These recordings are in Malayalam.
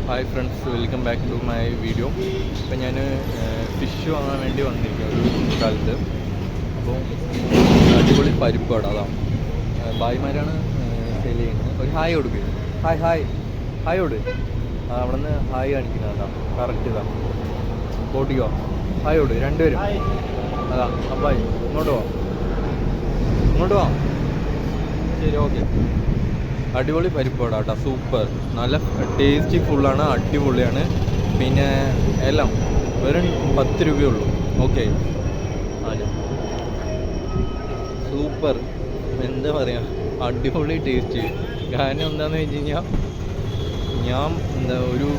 Hi friends, welcome back to my video. ഇപ്പം ഞാൻ ഫിഷ് വാങ്ങാൻ വേണ്ടി വന്നിരിക്കുക ഒരു കാലത്ത്. അപ്പോൾ അടിപൊളി പരിപ്പാട് അതാണ് ഭായിമാരാണ് സെയിൽ ചെയ്യുന്നത്. ഒരു ഹായ് കൊടുക്കുക. ഹായ് ഹായ് ഹായ് കൊടു. അവിടെ നിന്ന് ഹായ് കാണിക്കുന്നത് അതാണ് കറക്റ്റ്. ഇതാണ് ഓട്ടിക്കോ. ഹായ് കൊടു രണ്ടുപേരും. അതാ അപ്പായി ഇങ്ങോട്ട് പോവാം, ഇങ്ങോട്ട് പോവാം. ശരി, ഓക്കെ. അടിപൊളി പരിപ്പാടാ കേട്ടോ, സൂപ്പർ. നല്ല ടേസ്റ്റി ഫുള്ളാണ്, അടിപൊളിയാണ്. പിന്നെ എല്ലാം വെറും 10 രൂപയുള്ളൂ. Okay, super. എന്താ പറയുക, അടിപൊളി ടേസ്റ്റ്. കാരണം എന്താണെന്ന് വെച്ച് കഴിഞ്ഞാൽ ഞാൻ ഒരു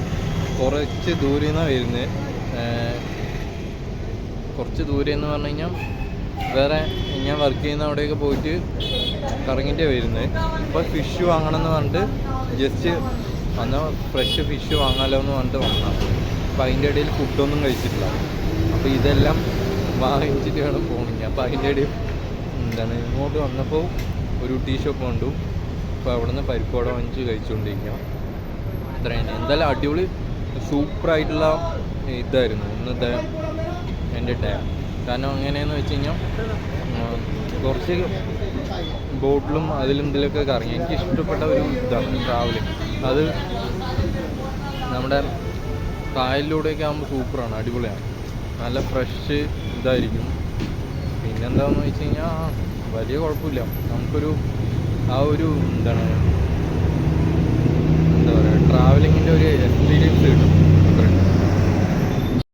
കുറച്ച് ദൂരെ നിന്നാണ് വരുന്നത്. കുറച്ച് ദൂരെ എന്ന് പറഞ്ഞു കഴിഞ്ഞാൽ വേറെ ഞാൻ വർക്ക് ചെയ്യുന്ന അവിടെയൊക്കെ പോയിട്ട് കറങ്ങിൻ്റെ വരുന്നത്. അപ്പോൾ ഫിഷ് വാങ്ങണം എന്ന് പറഞ്ഞിട്ട് ജസ്റ്റ് വന്ന ഫ്രഷ് ഫിഷ് വാങ്ങാമല്ലോ എന്ന് പറഞ്ഞിട്ട് വന്നതാണ്. അപ്പോൾ അതിൻ്റെ ഇടയിൽ ഫുഡൊന്നും കഴിച്ചിട്ടില്ല. അപ്പോൾ ഇതെല്ലാം വാങ്ങിച്ചിട്ട് വേണം പോകണമെങ്കിൽ. അപ്പോൾ അതിൻ്റെ ഇടയിൽ ഇങ്ങോട്ട് വന്നപ്പോൾ ഒരു ടീ ഷോപ്പ് കണ്ടു. അപ്പോൾ അവിടെ നിന്ന് പരിപ്പോട വാങ്ങിച്ച് കഴിച്ചുകൊണ്ടിരിക്കുക. അത്രയാണ്. എന്തായാലും അടിപൊളി സൂപ്പറായിട്ടുള്ള ഇതായിരുന്നു ഇന്നത്തെ എൻ്റെ ഡേ. കാരണം എങ്ങനെയെന്ന് വെച്ച് കഴിഞ്ഞാൽ കുറച്ച് ബോട്ടിലും അതിലും ഇതിലൊക്കെ കറങ്ങി. എനിക്ക് ഇഷ്ടപ്പെട്ട ഒരു ഇതാണ് ട്രാവലിങ്. അത് നമ്മുടെ കായലിലൂടെയൊക്കെ ആകുമ്പോൾ സൂപ്പറാണ്, അടിപൊളിയാണ്. നല്ല ഫ്രഷ് ഇതായിരിക്കും. പിന്നെന്താണെന്ന് വെച്ച് കഴിഞ്ഞാൽ വലിയ കുഴപ്പമില്ല. നമുക്കൊരു ആ ഒരു എന്താ പറയുക, ട്രാവലിങ്ങിൻ്റെ ഒരു എക്സ്പീരിയൻസ് കിട്ടും. അത്രയും